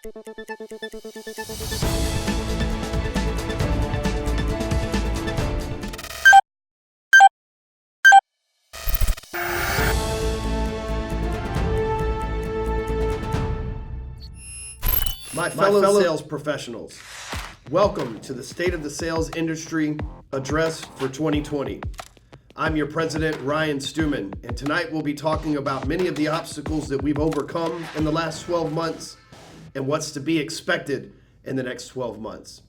My fellow sales professionals, welcome to the State of the Sales Industry Address for 2020. I'm your president, Ryan Stewman, and tonight we'll be talking about many of the obstacles that we've overcome in the last 12 months and what's to be expected in the next 12 months.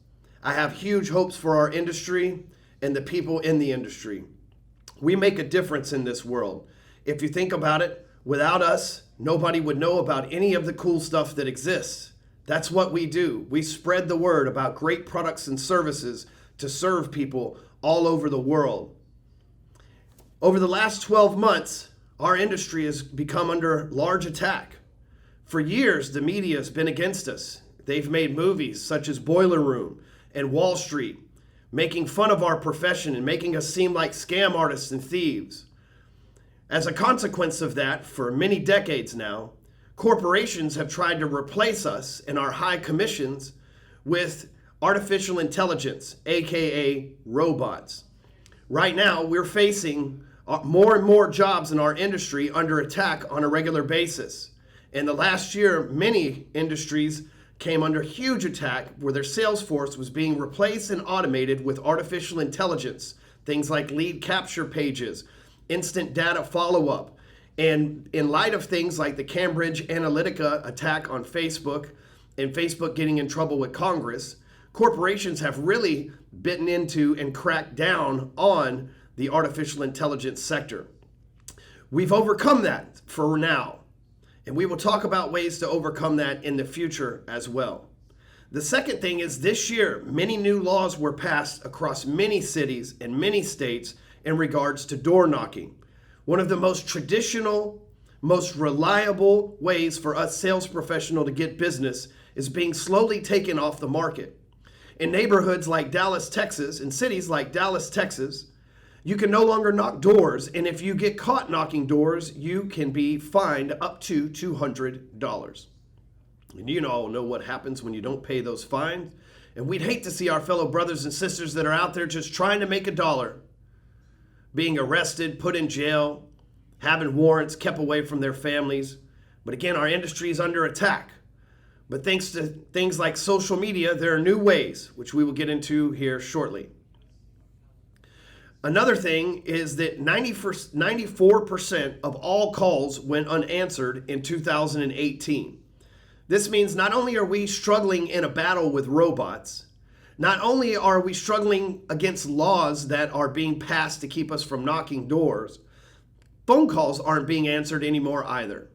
I have huge hopes for our industry and the people in the industry. We make a difference in this world. If you think about it, without us, nobody would know about any of the cool stuff that exists. That's what we do. We spread the word about great products and services to serve people all over the world. Over the last 12 months, our industry has become under large attack. For years, the media has been against us. They've made movies such as Boiler Room and Wall Street, making fun of our profession and making us seem like scam artists and thieves. As a consequence of that, for many decades now, corporations have tried to replace us and our high commissions with artificial intelligence, aka robots. Right now, we're facing more and more jobs in our industry under attack on a regular basis. In the last year, many industries came under huge attack where their sales force was being replaced and automated with artificial intelligence, things like lead capture pages, instant data follow-up. And in light of things like the Cambridge Analytica attack on Facebook and Facebook getting in trouble with Congress, corporations have really bitten into and cracked down on the artificial intelligence sector. We've overcome that for now, and we will talk about ways to overcome that in the future as well. The second thing is this year, many new laws were passed across many cities and many states in regards to door knocking. One of the most traditional, most reliable ways for us sales professionals to get business is being slowly taken off the market. In neighborhoods like Dallas, Texas, in cities like Dallas, Texas, you can no longer knock doors, and if you get caught knocking doors, you can be fined up to $200. And you all know what happens when you don't pay those fines. And we'd hate to see our fellow brothers and sisters that are out there just trying to make a dollar being arrested, put in jail, having warrants kept away from their families. But again, our industry is under attack. But thanks to things like social media, there are new ways, which we will get into here shortly. Another thing is that 94% of all calls went unanswered in 2018. This means not only are we struggling in a battle with robots, not only are we struggling against laws that are being passed to keep us from knocking doors, phone calls aren't being answered anymore either.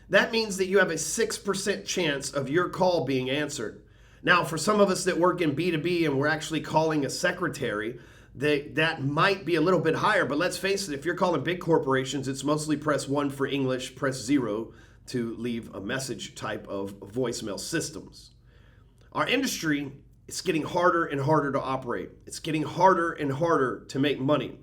That means that you have a 6% chance of your call being answered. Now, for some of us that work in B2B and we're actually calling a secretary, that might be a little bit higher, but let's face it, if you're calling big corporations, it's mostly press 1 for English, press 0 to leave a message type of voicemail systems. Our industry, it's getting harder and harder to operate. It's getting harder and harder to make money.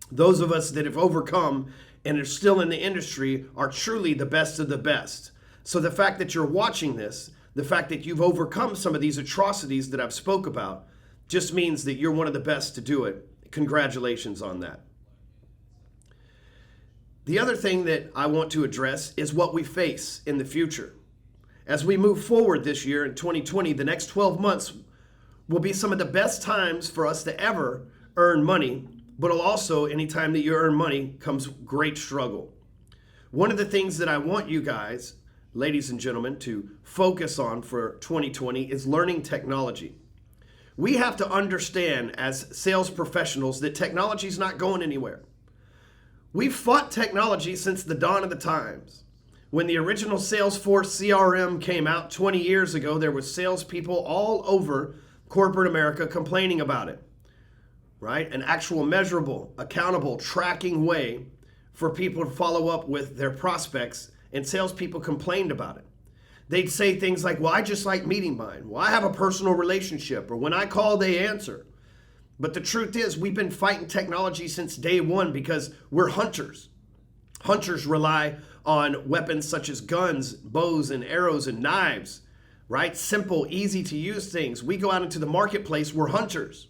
Those of us that have overcome and are still in the industry are truly the best of the best. So the fact that you're watching this, the fact that you've overcome some of these atrocities that I've spoke about, just means that you're one of the best to do it. Congratulations on that. The other thing that I want to address is what we face in the future. As we move forward this year in 2020, the next 12 months will be some of the best times for us to ever earn money, but also anytime that you earn money comes great struggle. One of the things that I want you guys, ladies and gentlemen, to focus on for 2020 is learning technology. We have to understand as sales professionals that technology is not going anywhere. We've fought technology since the dawn of the times. When the original Salesforce CRM came out 20 years ago, there were salespeople all over corporate America complaining about it, right? An actual measurable, accountable, tracking way for people to follow up with their prospects, and salespeople complained about it. They'd say things like, well, I just like meeting mine. Well, I have a personal relationship, or when I call, they answer. But the truth is, we've been fighting technology since day one because we're hunters. Hunters rely on weapons such as guns, bows, and arrows, and knives right? Simple, easy to use things. We go out into the marketplace, we're hunters.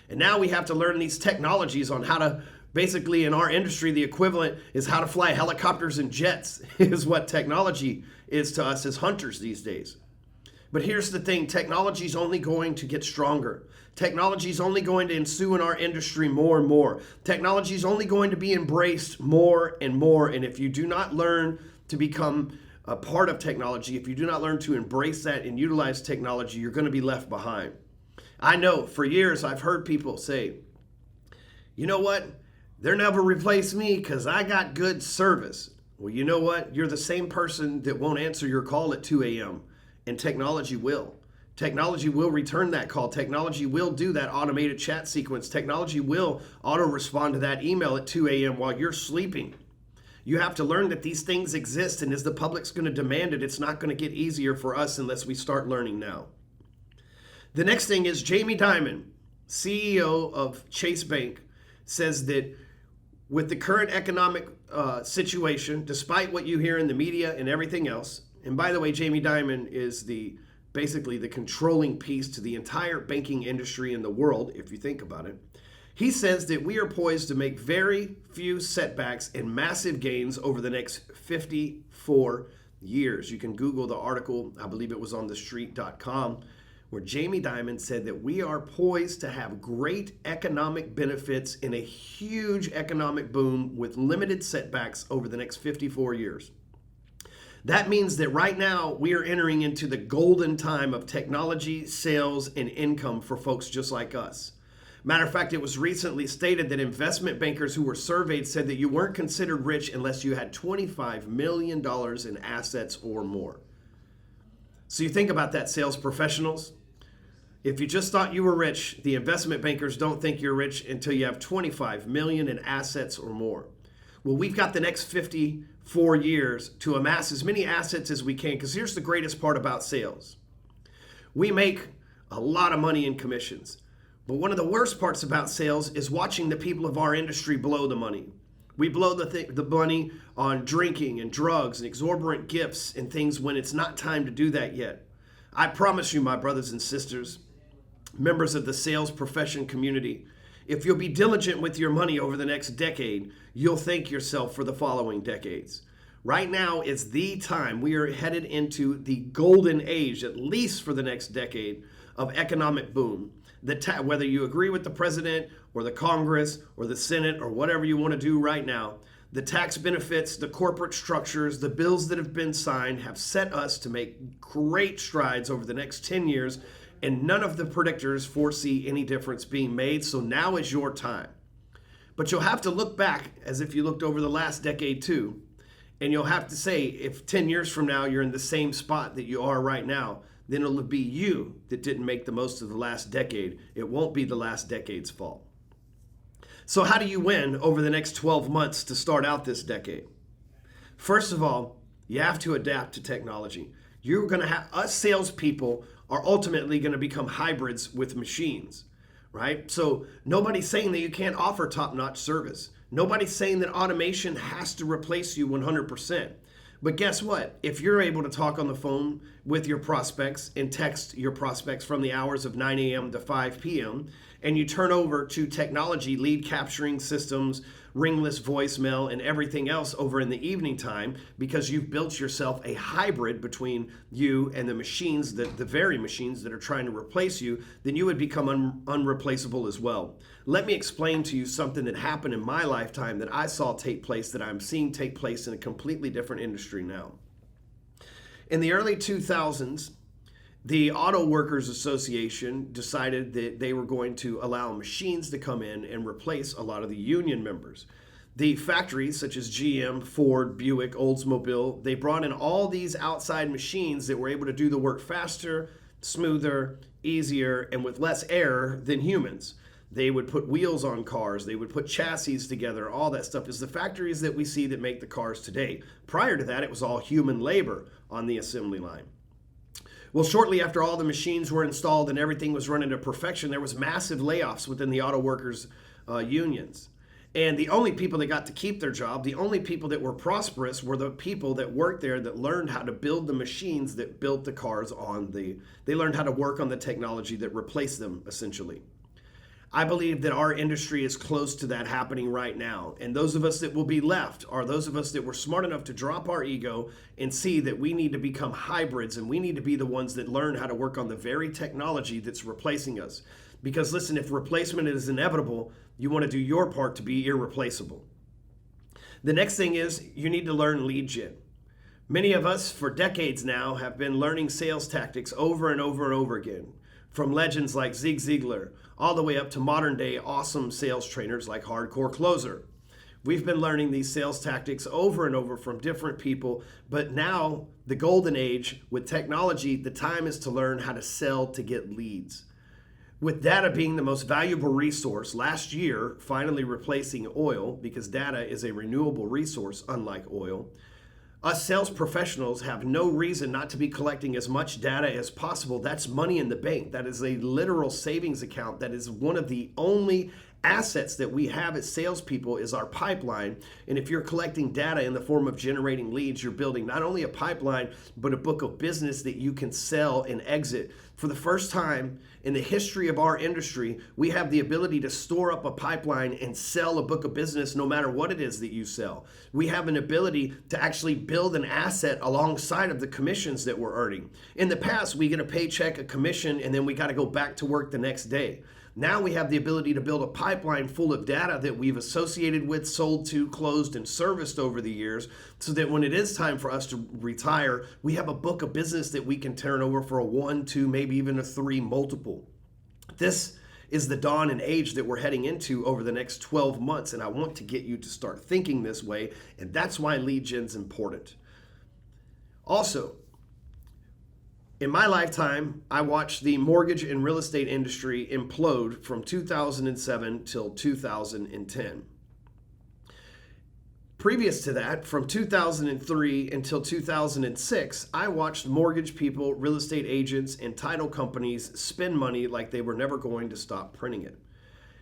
And now we have to learn these technologies on how to, basically in our industry, the equivalent is how to fly helicopters and jets is what technology is to us as hunters these days. But here's the thing, technology is only going to get stronger. Technology is only going to ensue in our industry more and more. Technology is only going to be embraced more and more. And if you do not learn to become a part of technology, if you do not learn to embrace that and utilize technology, you're going to be left behind. I know for years I've heard people say, you know what? They'll never replace me because I got good service. Well, you know what? You're the same person that won't answer your call at 2 a.m. and technology will. Technology will return that call. Technology will do that automated chat sequence. Technology will auto-respond to that email at 2 a.m. while you're sleeping. You have to learn that these things exist, and as the public's going to demand it, it's not going to get easier for us unless we start learning now. The next thing is Jamie Dimon, CEO of Chase Bank, says that with the current economic situation, despite what you hear in the media and everything else, and by the way, Jamie Dimon is basically the controlling piece to the entire banking industry in the world, if you think about it. He says that we are poised to make very few setbacks and massive gains over the next 54 years. You can Google the article, I believe it was on thestreet.com, where Jamie Dimon said that we are poised to have great economic benefits in a huge economic boom with limited setbacks over the next 54 years. That means that right now we are entering into the golden time of technology, sales, and income for folks just like us. Matter of fact, it was recently stated that investment bankers who were surveyed said that you weren't considered rich unless you had $25 million in assets or more. So you think about that, sales professionals. If you just thought you were rich, the investment bankers don't think you're rich until you have 25 million in assets or more. Well, we've got the next 54 years to amass as many assets as we can, because here's the greatest part about sales. We make a lot of money in commissions, but one of the worst parts about sales is watching the people of our industry blow the money. We blow the money on drinking and drugs and exorbitant gifts and things when it's not time to do that yet. I promise you, my brothers and sisters, members of the sales profession community, if you'll be diligent with your money over the next decade, you'll thank yourself for the following decades. Right now is the time. We are headed into the golden age, at least for the next decade, of economic boom. Whether you agree with the president or the Congress or the Senate or whatever you want to do right now, the tax benefits, the corporate structures, the bills that have been signed have set us to make great strides over the next 10 years, and none of the predictors foresee any difference being made, so now is your time. But you'll have to look back as if you looked over the last decade too, and you'll have to say, if 10 years from now you're in the same spot that you are right now, then it'll be you that didn't make the most of the last decade. It won't be the last decade's fault. So how do you win over the next 12 months to start out this decade? First of all, you have to adapt to technology. You're going to have, us salespeople are ultimately going to become hybrids with machines, right? So nobody's saying that you can't offer top-notch service. Nobody's saying that automation has to replace you 100%. But guess what? If you're able to talk on the phone with your prospects and text your prospects from the hours of 9 a.m. to 5 p.m., and you turn over to technology, lead capturing systems, ringless voicemail, and everything else over in the evening time, because you've built yourself a hybrid between you and the machines, the very machines that are trying to replace you, then you would become unreplaceable as well. Let me explain to you something that happened in my lifetime that I saw take place, that I'm seeing take place in a completely different industry now. In the early 2000s, the Auto Workers Association decided that they were going to allow machines to come in and replace a lot of the union members. The factories such as GM, Ford, Buick, Oldsmobile, they brought in all these outside machines that were able to do the work faster, smoother, easier, and with less error than humans. They would put wheels on cars, they would put chassis together, all that stuff is the factories that we see that make the cars today. Prior to that, it was all human labor on the assembly line. Well, shortly after all the machines were installed and everything was running to perfection, there was massive layoffs within the auto workers unions. And the only people that got to keep their job, the only people that were prosperous were the people that worked there that learned how to build the machines that built the cars they learned how to work on the technology that replaced them, essentially. I believe that our industry is close to that happening right now. And those of us that will be left are those of us that were smart enough to drop our ego and see that we need to become hybrids, and we need to be the ones that learn how to work on the very technology that's replacing us. Because listen, if replacement is inevitable, you want to do your part to be irreplaceable. The next thing is you need to learn lead gen. Many of us for decades now have been learning sales tactics over and over and over again, from legends like Zig Ziglar all the way up to modern day awesome sales trainers like Hardcore Closer. We've been learning these sales tactics over and over from different people, but now the golden age with technology, the time is to learn how to sell to get leads. With data being the most valuable resource, last year finally replacing oil, because data is a renewable resource unlike oil, us sales professionals have no reason not to be collecting as much data as possible. That's money in the bank. That is a literal savings account. That is one of the only assets that we have as salespeople is our pipeline. And if you're collecting data in the form of generating leads, you're building not only a pipeline, but a book of business that you can sell and exit. For the first time in the history of our industry, we have the ability to store up a pipeline and sell a book of business no matter what it is that you sell. We have an ability to actually build an asset alongside of the commissions that we're earning. In the past, we get a paycheck, a commission, and then we got to go back to work the next day. Now we have the ability to build a pipeline full of data that we've associated with, sold to, closed, and serviced over the years, so that when it is time for us to retire, we have a book of business that we can turn over for a 1, 2, maybe even a 3 multiple. This is the dawn and age that we're heading into over the next 12 months, and I want to get you to start thinking this way, and that's why lead gen's important. Also, in my lifetime, I watched the mortgage and real estate industry implode from 2007 till 2010. Previous to that, from 2003 until 2006, I watched mortgage people, real estate agents, and title companies spend money like they were never going to stop printing it.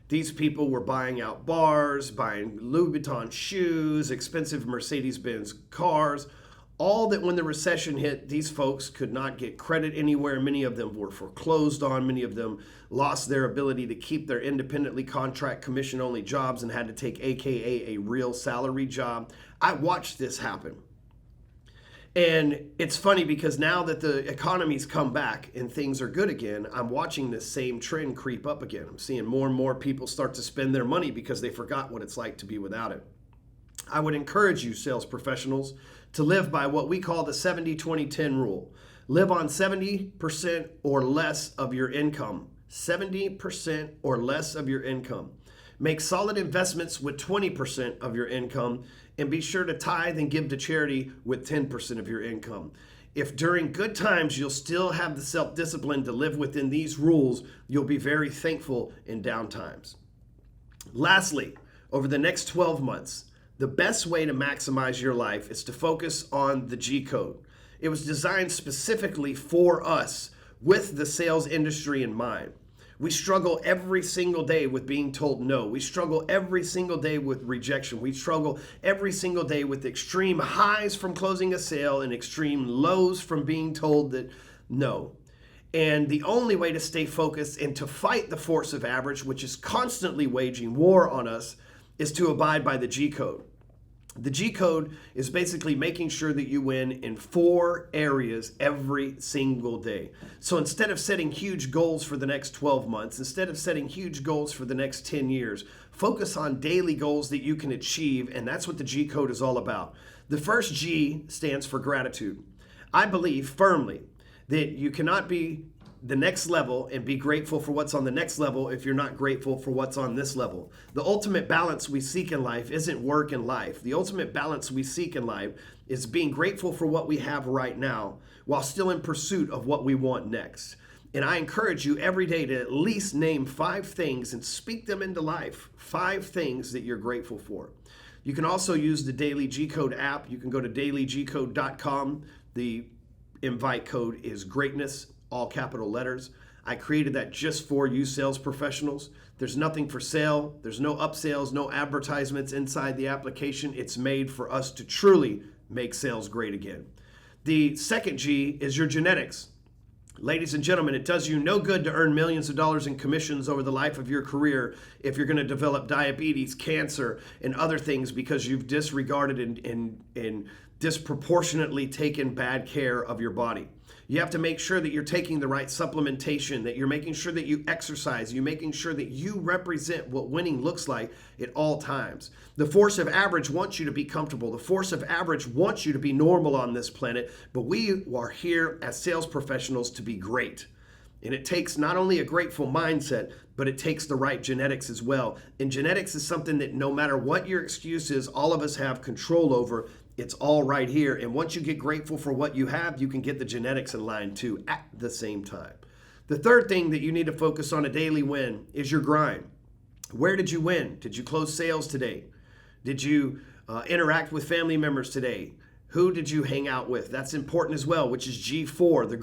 These people were buying out bars, buying Louis Vuitton shoes, expensive Mercedes-Benz cars, all that when the recession hit, these folks could not get credit anywhere. Many of them were foreclosed on. Many of them lost their ability to keep their independently contract commission-only jobs and had to take AKA a real salary job. I watched this happen. And it's funny because now that the economy's come back and things are good again, I'm watching this same trend creep up again. I'm seeing more and more people start to spend their money because they forgot what it's like to be without it. I would encourage you, sales professionals, to live by what we call the 70-20-10 rule. Live on 70% or less of your income. 70% or less of your income. Make solid investments with 20% of your income, and be sure to tithe and give to charity with 10% of your income. If during good times you'll still have the self-discipline to live within these rules, you'll be very thankful in down times. Lastly, over the next 12 months, the best way to maximize your life is to focus on the G code. It was designed specifically for us with the sales industry in mind. We struggle every single day with being told no. We struggle every single day with rejection. We struggle every single day with extreme highs from closing a sale and extreme lows from being told that no. And the only way to stay focused and to fight the force of average, which is constantly waging war on us, is to abide by the G code. The G code is basically making sure that you win in 4 areas every single day. So instead of setting huge goals for the next 12 months, instead of setting huge goals for the next 10 years, focus on daily goals that you can achieve, and that's what the G code is all about. The first G stands for gratitude. I believe firmly that you cannot be the next level and be grateful for what's on the next level if you're not grateful for what's on this level. The ultimate balance we seek in life isn't work and life. The ultimate balance we seek in life is being grateful for what we have right now while still in pursuit of what we want next. And I encourage you every day to at least name 5 things and speak them into life. 5 things that you're grateful for. You can also use the Daily G Code app. You can go to dailygcode.com. The invite code is greatness, all capital letters. I created that just for you sales professionals. There's nothing for sale. There's no upsells, no advertisements inside the application. It's made for us to truly make sales great again. The second G is your genetics. Ladies and gentlemen, it does you no good to earn millions of dollars in commissions over the life of your career if you're going to develop diabetes, cancer, and other things because you've disregarded and disproportionately taken bad care of your body. You have to make sure that you're taking the right supplementation, that you're making sure that you exercise, you're making sure that you represent what winning looks like at all times. The force of average wants you to be comfortable. The force of average wants you to be normal on this planet, but we are here as sales professionals to be great. And it takes not only a grateful mindset, but it takes the right genetics as well. And genetics is something that no matter what your excuse is, all of us have control over. It's all right here. And once you get grateful for what you have, you can get the genetics in line too at the same time. The third thing that you need to focus on a daily win is your grind. Where did you win? Did you close sales today? Did you interact with family members today? Who did you hang out with? That's important as well, which is G4, the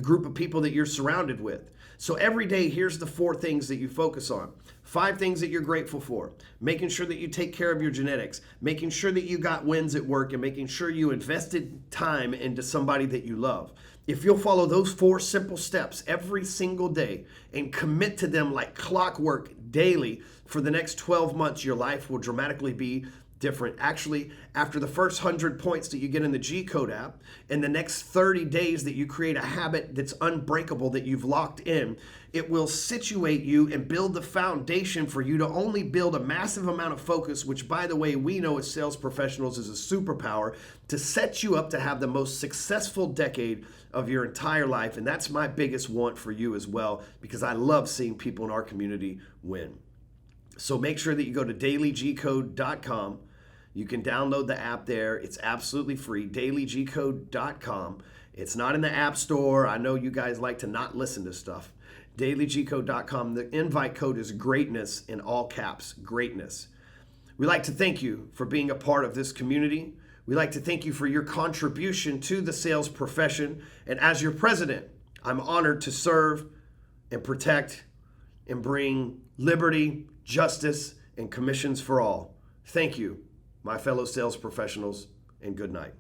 group of people that you're surrounded with. So every day, here's the 4 things that you focus on. 5 things that you're grateful for. Making sure that you take care of your genetics. Making sure that you got wins at work and making sure you invested time into somebody that you love. If you'll follow those 4 simple steps every single day and commit to them like clockwork daily for the next 12 months, your life will dramatically be different. Actually, after the first 100 points that you get in the G Code app, and the next 30 days that you create a habit that's unbreakable that you've locked in, it will situate you and build the foundation for you to only build a massive amount of focus, which by the way, we know as sales professionals is a superpower to set you up to have the most successful decade of your entire life. And that's my biggest want for you as well, because I love seeing people in our community win. So make sure that you go to dailygcode.com. You can download the app there. It's absolutely free, dailygcode.com. It's not in the App Store. I know you guys like to not listen to stuff. dailygcode.com. The invite code is greatness in all caps, greatness. We'd like to thank you for being a part of this community. We'd like to thank you for your contribution to the sales profession. And as your president, I'm honored to serve and protect and bring liberty, justice, and commissions for all. Thank you, my fellow sales professionals, and good night.